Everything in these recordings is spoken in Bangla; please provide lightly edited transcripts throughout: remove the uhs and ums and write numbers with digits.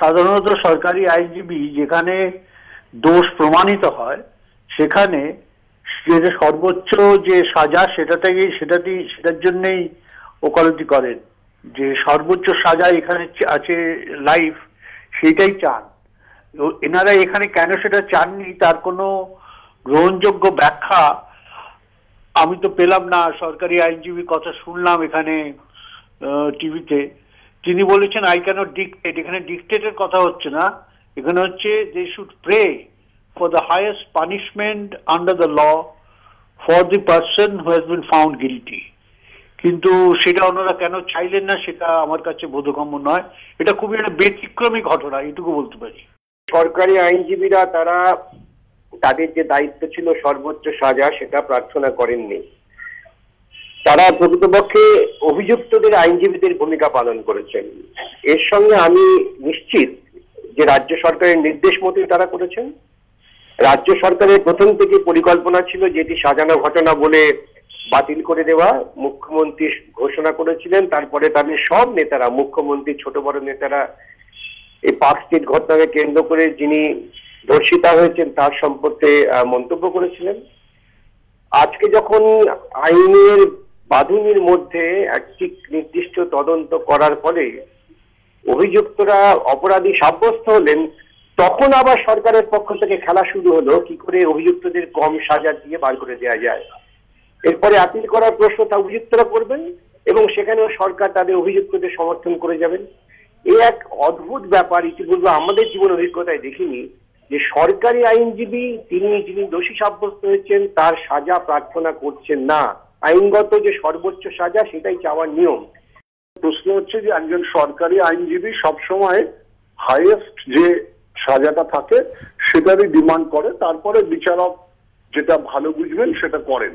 সাধারণত সরকারি আইনজীবী যেখানে দোষ প্রমাণিত হয় সেখানে যে সর্বোচ্চ যে সাজা সেটার জন্যই ওকালতি করেন, যে সর্বোচ্চ সাজা এখানে আছে লাইফ, সেটাই চান। এনারা এখানে কেন সেটা চাননি তার কোনো গ্রহণযোগ্য ব্যাখ্যা আমি তো পেলাম না। সরকারি আইনজীবী কথা শুনলাম এখানে টিভিতে, তিনি বলেছেন আই ক্যানট ডিকটেট। এখানে ডিকটেটের কথা হচ্ছে না, এখানে হচ্ছে they should pray for the highest punishment under the law for the person who has been found guilty. কিন্তু সেটা ওনারা কেন চাইলেন না সেটা আমার কাছে বোধগম্য নয়। এটা খুবই একটা ব্যতিক্রমী ঘটনা, এটুকু বলতে পারি। সরকারি আইনজীবীরা তারা তাদের যে দায়িত্ব ছিল সর্বোচ্চ সাজা সেটা প্রার্থনা করেননি। তারা প্রকৃতপক্ষে অভিযুক্তদের আইনজীবীদের ভূমিকা পালন করেছেন। এর সঙ্গে আমি নিশ্চিত যে রাজ্য সরকারের নির্দেশ মতোই তারা করেছেন। রাজ্য সরকারের প্রথম থেকে পরিকল্পনা ছিল যেটি সাজানো ঘটনা বলে বাতিল করে দেওয়া। মুখ্যমন্ত্রী ঘোষণা করেছিলেন, তারপরে তাদের সব নেতারা, মুখ্যমন্ত্রী ছোট বড় নেতারা এই পার্ক স্ট্রিট ঘটনাকে কেন্দ্র করে যিনি ধর্ষিতা হয়েছেন তার সম্পর্কে মন্তব্য করেছিলেন। আজকে যখন আইনের বাঁধুনির মধ্যে একটি নির্দিষ্ট তদন্ত করার পরে অভিযুক্তরা অপরাধী সাব্যস্ত হলেন, তখন আবার সরকারের পক্ষ থেকে খেলা শুরু হলো কি করে অভিযুক্তদের কম সাজা দিয়ে বার করে দেওয়া যায়। এরপরে আপিল করার প্রশ্ন তা অভিযুক্তরা করবেন এবং সেখানেও সরকার তাদের অভিযুক্তদের সমর্থন করে যাবেন। এই এক অদ্ভুত ব্যাপার, ইতিপূর্বে আমাদের জীবন অভিজ্ঞতায় দেখিনি যে সরকারি আইনজীবী যিনি দোষী সাব্যস্ত হয়েছেন তার সাজা প্রার্থনা করছেন না। আইনগত যে সর্বোচ্চ সাজা সেটাই চাওয়ার নিয়ম। প্রশ্ন হচ্ছে যে একজন সরকারি আইনজীবী সবসময় হাইয়েস্ট যে সাজাটা থাকে সেটারই ডিমান্ড করে, তারপরে বিচারক যেটা ভালো বুঝবেন সেটা করেন।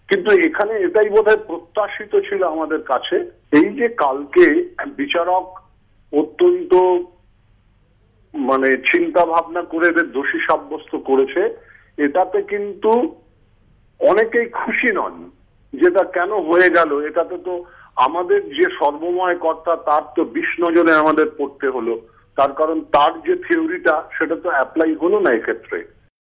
কিন্তু এখানে এটাই বোধহয় প্রত্যাশিত ছিল আমাদের কাছে, এই যে কালকে বিচারক অত্যন্ত চিন্তা ভাবনা করে এদের দোষী সাব্যস্ত করেছে, এটাতে কিন্তু অনেকেই খুশি নন। যেটা কেন হয়ে গেল, এটাতে তো আমাদের যে সর্বময় কর্তা তার তো 20 নজরে আমাদের পড়তে হলো, তার কারণ তার যে থিওরিটা সেটা তো অ্যাপ্লাই হলো না এক্ষেত্রে।